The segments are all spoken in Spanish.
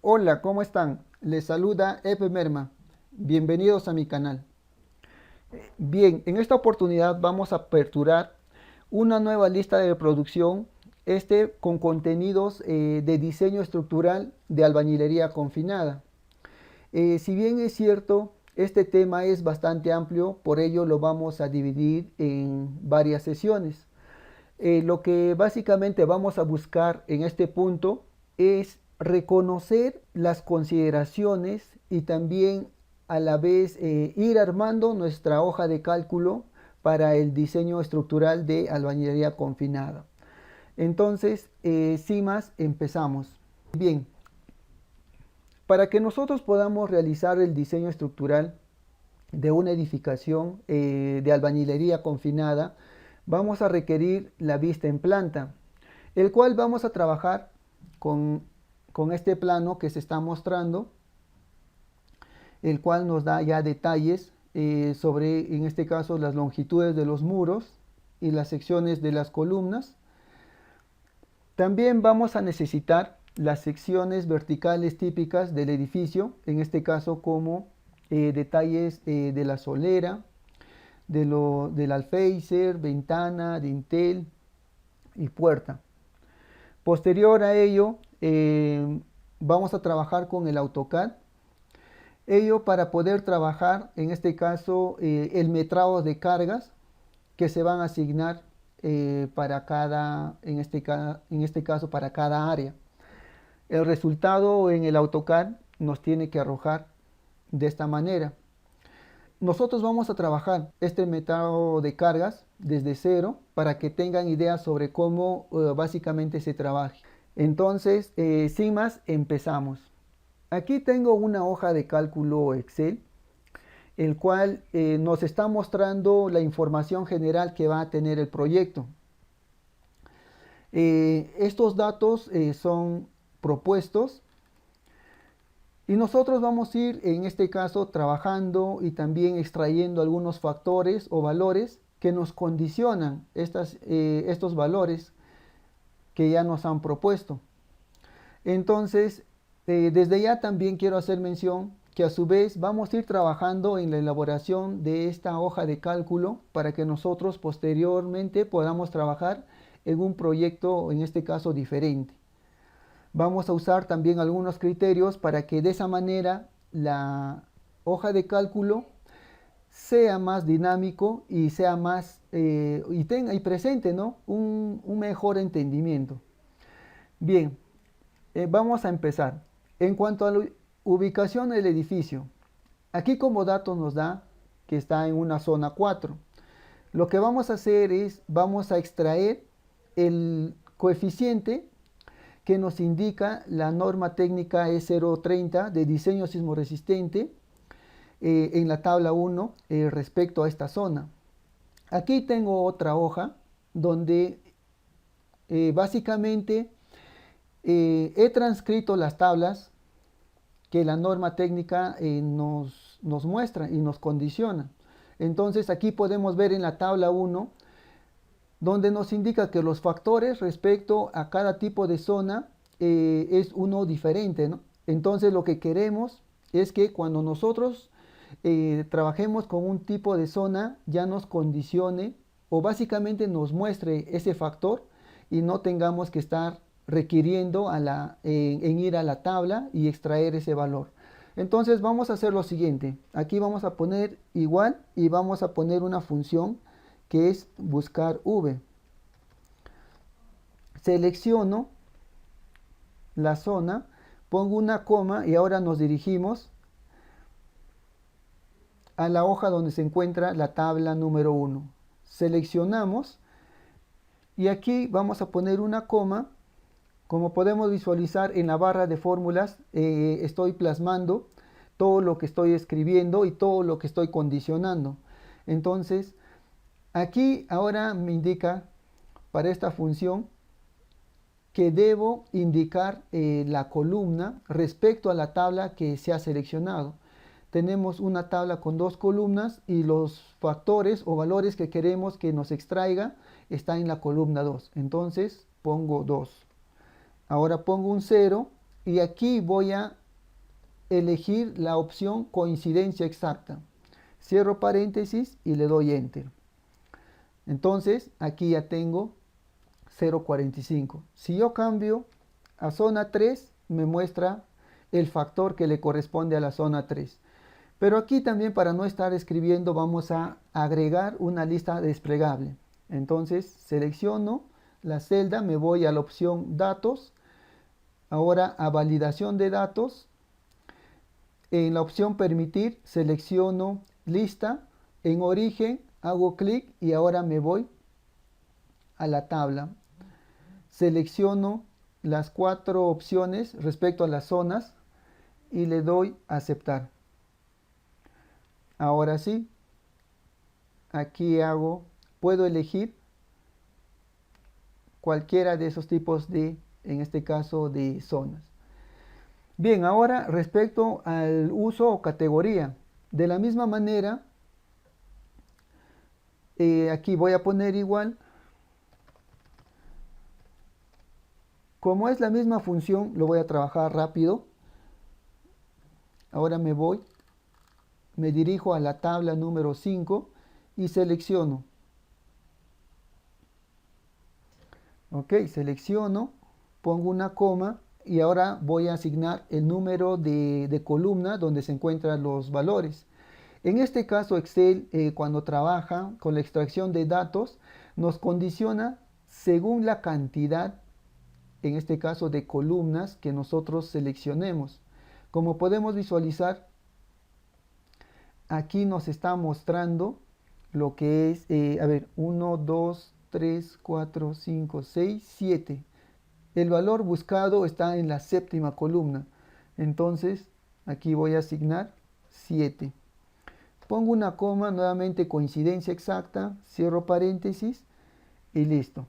Hola, ¿cómo están? Les saluda Epe Merma. Bienvenidos a mi canal. Bien, en esta oportunidad vamos a aperturar una nueva lista de reproducción, con contenidos de diseño estructural de albañilería confinada. Si bien es cierto, este tema es bastante amplio, por ello lo vamos a dividir en varias sesiones. Lo que básicamente vamos a buscar en este punto es reconocer las consideraciones y también a la vez ir armando nuestra hoja de cálculo para el diseño estructural de albañilería confinada. Entonces, sin más, empezamos. Bien, para que nosotros podamos realizar el diseño estructural de una edificación de albañilería confinada, vamos a requerir la vista en planta, el cual vamos a trabajar con, con este plano que se está mostrando, el cual nos da ya detalles sobre, en este caso, las longitudes de los muros y las secciones de las columnas. También vamos a necesitar las secciones verticales típicas del edificio, en este caso como detalles de la solera, del alféizar, ventana, dintel y puerta. Posterior a ello, vamos a trabajar con el AutoCAD. Ello para poder trabajar, en este caso, el metrado de cargas que se van a asignar para en este caso, para cada área. El resultado en el AutoCAD nos tiene que arrojar de esta manera. Nosotros vamos a trabajar este método de cargas desde cero para que tengan ideas sobre cómo básicamente se trabaja. Entonces, sin más, empezamos. Aquí tengo una hoja de cálculo Excel, el cual nos está mostrando la información general que va a tener el proyecto. Estos datos son propuestos y nosotros vamos a ir, en este caso, trabajando y también extrayendo algunos factores o valores que nos condicionan estos valores que ya nos han propuesto. Entonces, desde ya también quiero hacer mención que a su vez vamos a ir trabajando en la elaboración de esta hoja de cálculo para que nosotros posteriormente podamos trabajar en un proyecto, en este caso, diferente. Vamos a usar también algunos criterios para que de esa manera la hoja de cálculo sea más dinámico y sea más y tenga y presente, ¿no? un mejor entendimiento. Bien, vamos a empezar. En cuanto a la ubicación del edificio, aquí como dato nos da que está en una zona 4. Lo que vamos a hacer es, vamos a extraer el coeficiente que nos indica la norma técnica E030 de diseño sismoresistente en la tabla 1 respecto a esta zona. Aquí tengo otra hoja donde básicamente he transcrito las tablas que la norma técnica nos muestra y nos condiciona. Entonces aquí podemos ver en la tabla 1 donde nos indica que los factores respecto a cada tipo de zona es uno diferente, ¿no? Entonces lo que queremos es que cuando nosotros trabajemos con un tipo de zona ya nos condicione o básicamente nos muestre ese factor y no tengamos que estar requiriendo en ir a la tabla y extraer ese valor. Entonces vamos a hacer lo siguiente. Aquí vamos a poner igual y vamos a poner una función que es buscar V. Selecciono la zona, pongo una coma y ahora nos dirigimos a la hoja donde se encuentra la tabla número 1. Seleccionamos y aquí vamos a poner una coma. Como podemos visualizar en la barra de fórmulas, estoy plasmando todo lo que estoy escribiendo y todo lo que estoy condicionando. Entonces, aquí ahora me indica para esta función que debo indicar la columna respecto a la tabla que se ha seleccionado. Tenemos una tabla con dos columnas y los factores o valores que queremos que nos extraiga están en la columna 2. Entonces pongo 2. Ahora pongo un 0 y aquí voy a elegir la opción coincidencia exacta. Cierro paréntesis y le doy enter. Entonces aquí ya tengo 0,45. Si yo cambio a zona 3, me muestra el factor que le corresponde a la zona 3. Pero aquí también, para no estar escribiendo, vamos a agregar una lista desplegable. Entonces selecciono la celda, me voy a la opción datos, ahora a validación de datos. En la opción permitir selecciono lista, en origen hago clic y ahora me voy a la tabla. Selecciono las 4 opciones respecto a las zonas y le doy a aceptar. Ahora sí, aquí puedo elegir cualquiera de esos tipos de, en este caso, de zonas. Bien, ahora respecto al uso o categoría. De la misma manera, aquí voy a poner igual. Como es la misma función, lo voy a trabajar rápido. Ahora me dirijo a la tabla número 5 y selecciono. Ok, selecciono, pongo una coma y ahora voy a asignar el número de columna donde se encuentran los valores. En este caso Excel, cuando trabaja con la extracción de datos, nos condiciona según la cantidad, en este caso, de columnas que nosotros seleccionemos. Como podemos visualizar, aquí nos está mostrando lo que es, 1, 2, 3, 4, 5, 6, 7. El valor buscado está en la séptima columna. Entonces, aquí voy a asignar 7. Pongo una coma, nuevamente coincidencia exacta, cierro paréntesis y listo.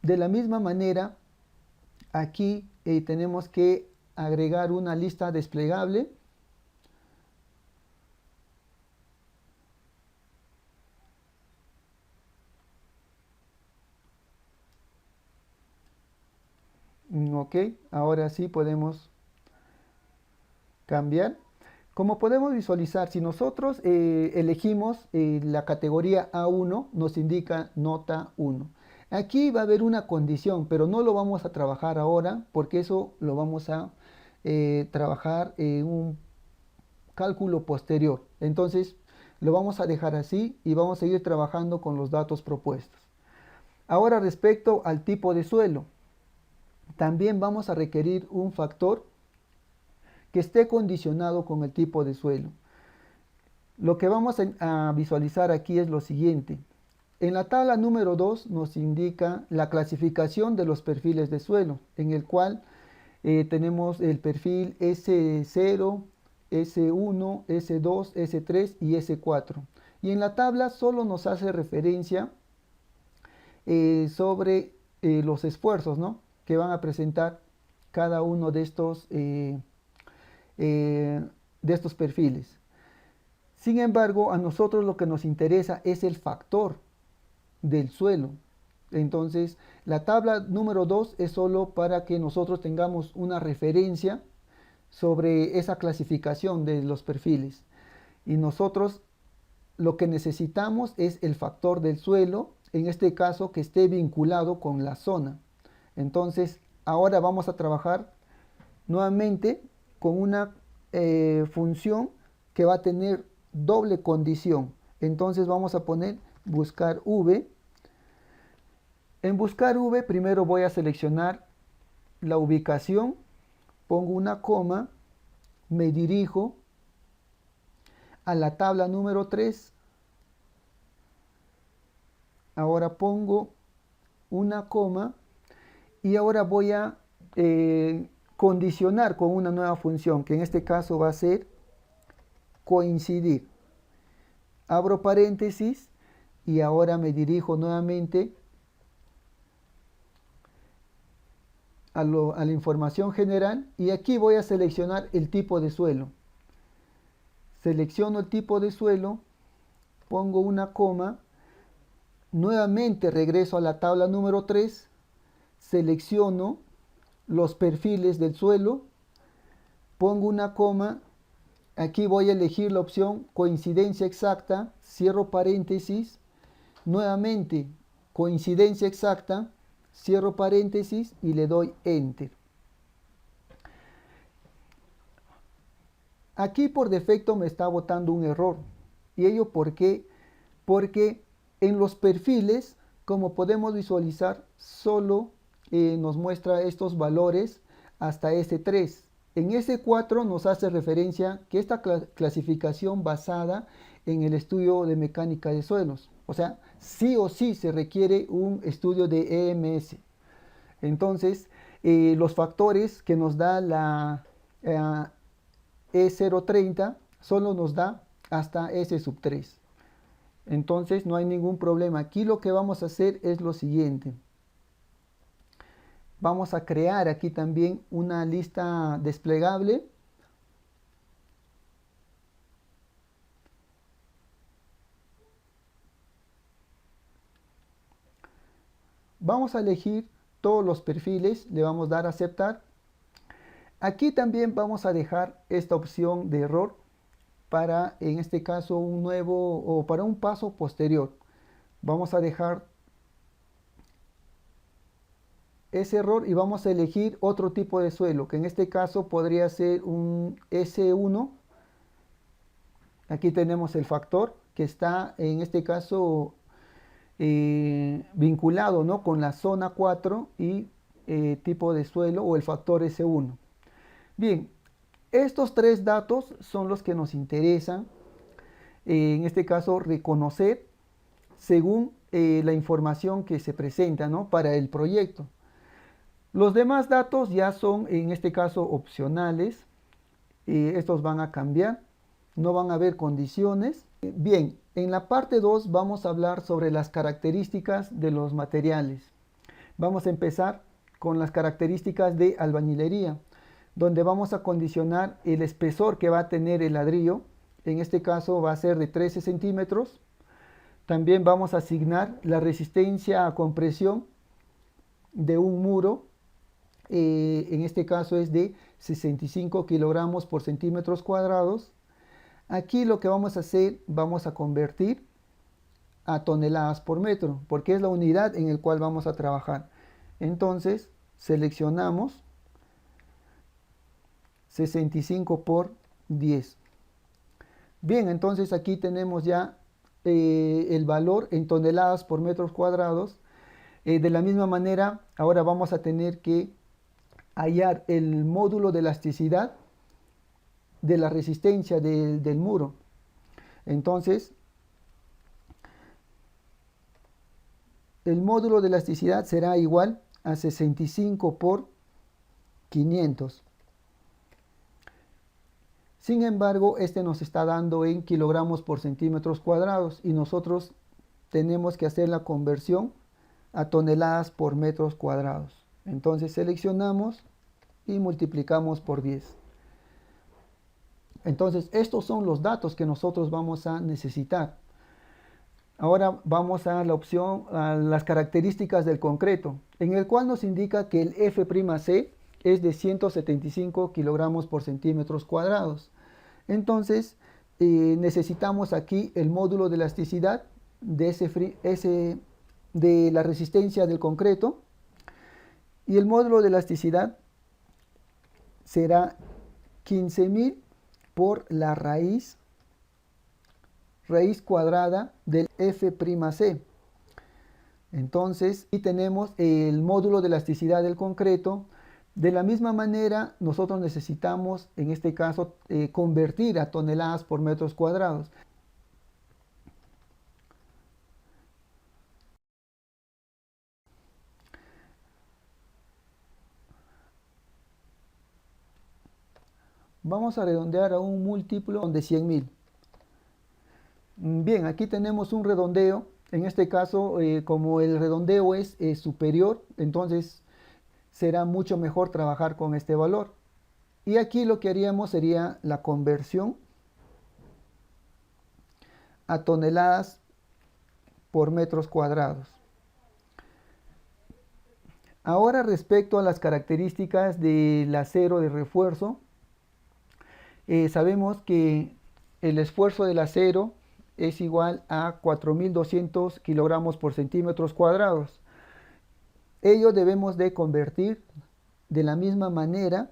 De la misma manera, aquí tenemos que agregar una lista desplegable. Ok, ahora sí podemos cambiar. Como podemos visualizar, si nosotros elegimos la categoría A1, nos indica nota 1. Aquí va a haber una condición, pero no lo vamos a trabajar ahora, porque eso lo vamos a trabajar en un cálculo posterior. Entonces, lo vamos a dejar así y vamos a seguir trabajando con los datos propuestos. Ahora, respecto al tipo de suelo, también vamos a requerir un factor que esté condicionado con el tipo de suelo. Lo que vamos a visualizar aquí es lo siguiente. En la tabla número 2 nos indica la clasificación de los perfiles de suelo, en el cual tenemos el perfil S0, S1, S2, S3 y S4. Y en la tabla solo nos hace referencia sobre los esfuerzos, ¿no?, que van a presentar cada uno de estos perfiles. Sin embargo, a nosotros lo que nos interesa es el factor del suelo. Entonces, la tabla número 2 es solo para que nosotros tengamos una referencia sobre esa clasificación de los perfiles. Y nosotros lo que necesitamos es el factor del suelo, en este caso que esté vinculado con la zona. Entonces, ahora vamos a trabajar nuevamente con una función que va a tener doble condición. Entonces vamos a poner buscar V. En buscar V primero voy a seleccionar la ubicación, pongo una coma, me dirijo a la tabla número 3. Ahora pongo una coma y ahora voy a condicionar con una nueva función, que en este caso va a ser coincidir. Abro paréntesis y ahora me dirijo nuevamente a la información general y aquí voy a seleccionar el tipo de suelo. Selecciono el tipo de suelo, pongo una coma, nuevamente regreso a la tabla número 3, selecciono los perfiles del suelo, pongo una coma, aquí voy a elegir la opción coincidencia exacta, cierro paréntesis, nuevamente coincidencia exacta, cierro paréntesis y le doy enter. Aquí por defecto me está botando un error. ¿Y ello por qué? Porque en los perfiles, como podemos visualizar, solo nos muestra estos valores hasta S3. En S4 nos hace referencia que esta clasificación basada en el estudio de mecánica de suelos. O sea, sí o sí se requiere un estudio de EMS. Entonces, los factores que nos da la E030 solo nos da hasta S sub 3. Entonces no hay ningún problema. Aquí lo que vamos a hacer es lo siguiente. Vamos a crear aquí también una lista desplegable. Vamos a elegir todos los perfiles, le vamos a dar a aceptar. Aquí también vamos a dejar esta opción de error para, en este caso, un nuevo o para un paso posterior. Vamos a dejar ese error y vamos a elegir otro tipo de suelo, que en este caso podría ser un S1. Aquí tenemos el factor que está en este caso vinculado, ¿no?, con la zona 4 y tipo de suelo o el factor S1. Bien, estos tres datos son los que nos interesan, en este caso reconocer según la información que se presenta, ¿no?, para el proyecto. Los demás datos ya son en este caso opcionales, estos van a cambiar, no van a haber condiciones. Bien, en la parte 2 vamos a hablar sobre las características de los materiales. Vamos a empezar con las características de albañilería, donde vamos a condicionar el espesor que va a tener el ladrillo. En este caso va a ser de 13 centímetros. También vamos a asignar la resistencia a compresión de un muro. En este caso es de 65 kilogramos por centímetros cuadrados. Aquí lo que vamos a hacer, vamos a convertir a toneladas por metro, porque es la unidad en el cual vamos a trabajar. Entonces, seleccionamos 65 por 10. Bien, entonces aquí tenemos ya el valor en toneladas por metros cuadrados. De la misma manera, ahora vamos a tener que hallar el módulo de elasticidad de la resistencia del muro. Entonces, el módulo de elasticidad será igual a 65 por 500. Sin embargo, este nos está dando en kilogramos por centímetros cuadrados y nosotros tenemos que hacer la conversión a toneladas por metros cuadrados. Entonces seleccionamos y multiplicamos por 10. Entonces estos son los datos que nosotros vamos a necesitar. Ahora vamos a la opción, a las características del concreto, en el cual nos indica que el F'C es de 175 kilogramos por centímetros cuadrados. Entonces necesitamos aquí el módulo de elasticidad de, de la resistencia del concreto, y el módulo de elasticidad será 15.000 por la raíz cuadrada del F'C. Entonces, aquí tenemos el módulo de elasticidad del concreto. De la misma manera, nosotros necesitamos, en este caso, convertir a toneladas por metros cuadrados. Vamos a redondear a un múltiplo de 100.000. Bien, aquí tenemos un redondeo. En este caso, como el redondeo es superior, entonces será mucho mejor trabajar con este valor. Y aquí lo que haríamos sería la conversión a toneladas por metros cuadrados. Ahora respecto a las características del acero de refuerzo, sabemos que el esfuerzo del acero es igual a 4.200 kilogramos por centímetros cuadrados. Ello debemos de convertir de la misma manera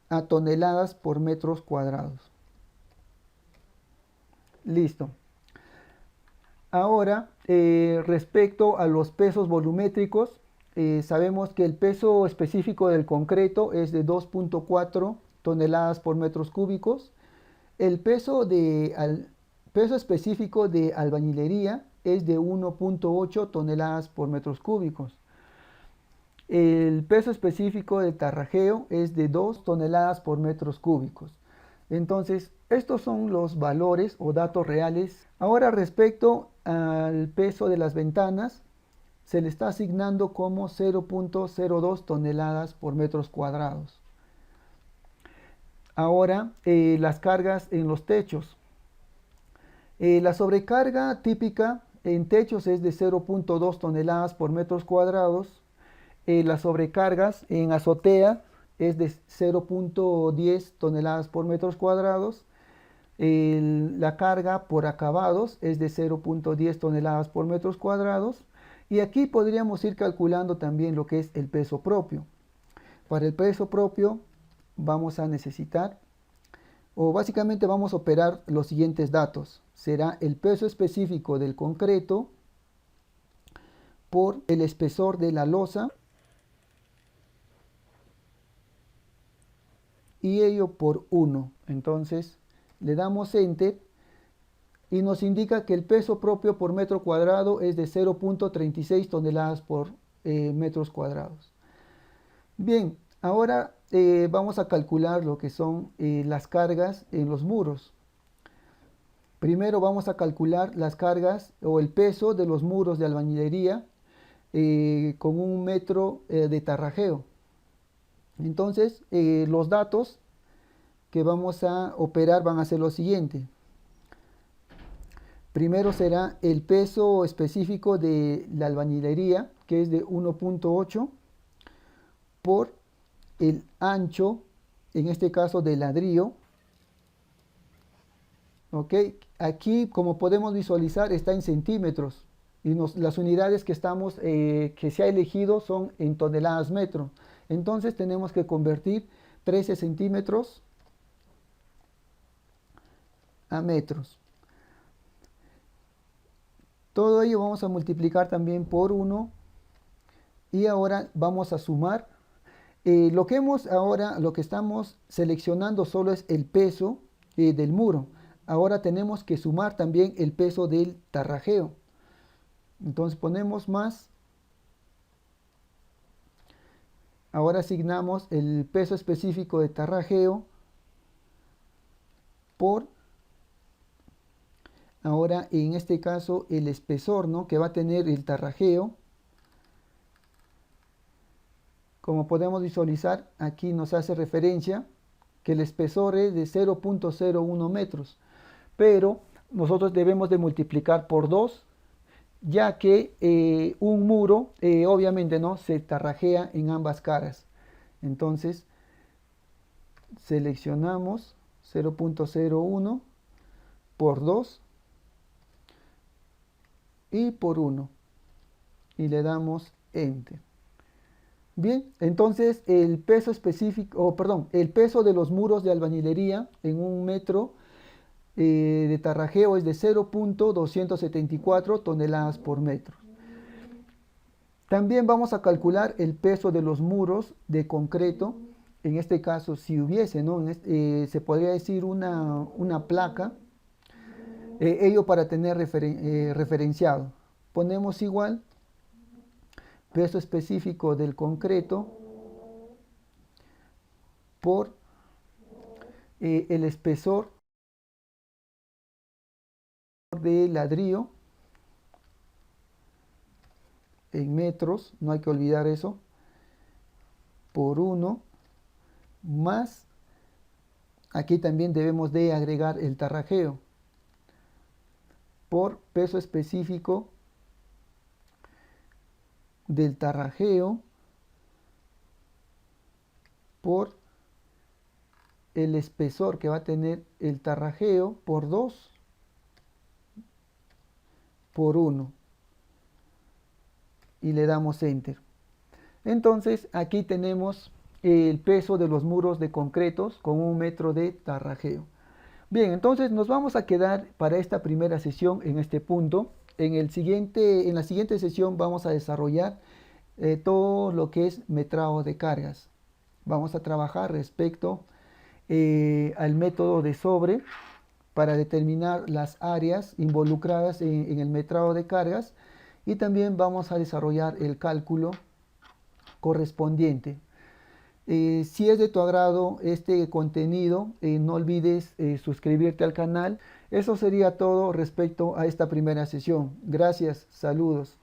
a toneladas por metros cuadrados. Listo. Ahora, respecto a los pesos volumétricos, sabemos que el peso específico del concreto es de 2.4 toneladas por metros cúbicos. El peso específico de albañilería es de 1.8 toneladas por metros cúbicos. El peso específico de tarrajeo es de 2 toneladas por metros cúbicos. Entonces, estos son los valores o datos reales. Ahora, respecto al peso de las ventanas, se le está asignando como 0.02 toneladas por metros cuadrados. Ahora, las cargas en los techos. La sobrecarga típica en techos es de 0.2 toneladas por metros cuadrados. Las sobrecargas en azotea es de 0.10 toneladas por metros cuadrados. La carga por acabados es de 0.10 toneladas por metros cuadrados. Y aquí podríamos ir calculando también lo que es el peso propio. Para el peso propio vamos a necesitar, o básicamente vamos a operar los siguientes datos. Será el peso específico del concreto por el espesor de la losa, y ello por 1. Entonces le damos Enter y nos indica que el peso propio por metro cuadrado es de 0.36 toneladas por metros cuadrados. Bien, ahora vamos a calcular lo que son las cargas en los muros. Primero vamos a calcular las cargas o el peso de los muros de albañilería con 1 metro de tarrajeo. Entonces, los datos que vamos a operar van a ser lo siguiente. Primero será el peso específico de la albañilería, que es de 1.8 por el ancho, en este caso de ladrillo. ¿Ok? Aquí, como podemos visualizar, está en centímetros. Y las unidades que se ha elegido son en toneladas metro. Entonces tenemos que convertir 13 centímetros a metros. Todo ello vamos a multiplicar también por 1 y ahora vamos a sumar. Lo que estamos seleccionando solo es el peso del muro. Ahora tenemos que sumar también el peso del tarrajeo. Entonces ponemos más. Ahora asignamos el peso específico de tarrajeo por, ahora en este caso, el espesor, ¿no?, que va a tener el tarrajeo. Como podemos visualizar, aquí nos hace referencia que el espesor es de 0.01 metros. Pero nosotros debemos de multiplicar por 2, ya que un muro obviamente no se tarrajea en ambas caras. Entonces seleccionamos 0.01 por 2 y por 1 y le damos Enter. Bien, entonces el peso específico, el peso de los muros de albañilería en 1 metro de tarrajeo es de 0.274 toneladas por metro. También vamos a calcular el peso de los muros de concreto. En este caso, si hubiese, ¿no?, se podría decir una placa, ello para tener referenciado. Ponemos igual peso específico del concreto por el espesor de ladrillo en metros, no hay que olvidar eso, por 1 más, aquí también debemos de agregar el tarrajeo, por peso específico del tarrajeo por el espesor que va a tener el tarrajeo por 2 por 1 y le damos enter. Entonces aquí tenemos el peso de los muros de concretos con 1 metro de tarrajeo. Bien, entonces nos vamos a quedar para esta primera sesión en este punto. En la siguiente sesión vamos a desarrollar todo lo que es metrado de cargas. Vamos a trabajar respecto al método de sobre para determinar las áreas involucradas en el metrado de cargas, y también vamos a desarrollar el cálculo correspondiente. Si es de tu agrado este contenido, no olvides suscribirte al canal. Eso sería todo respecto a esta primera sesión. Gracias, saludos.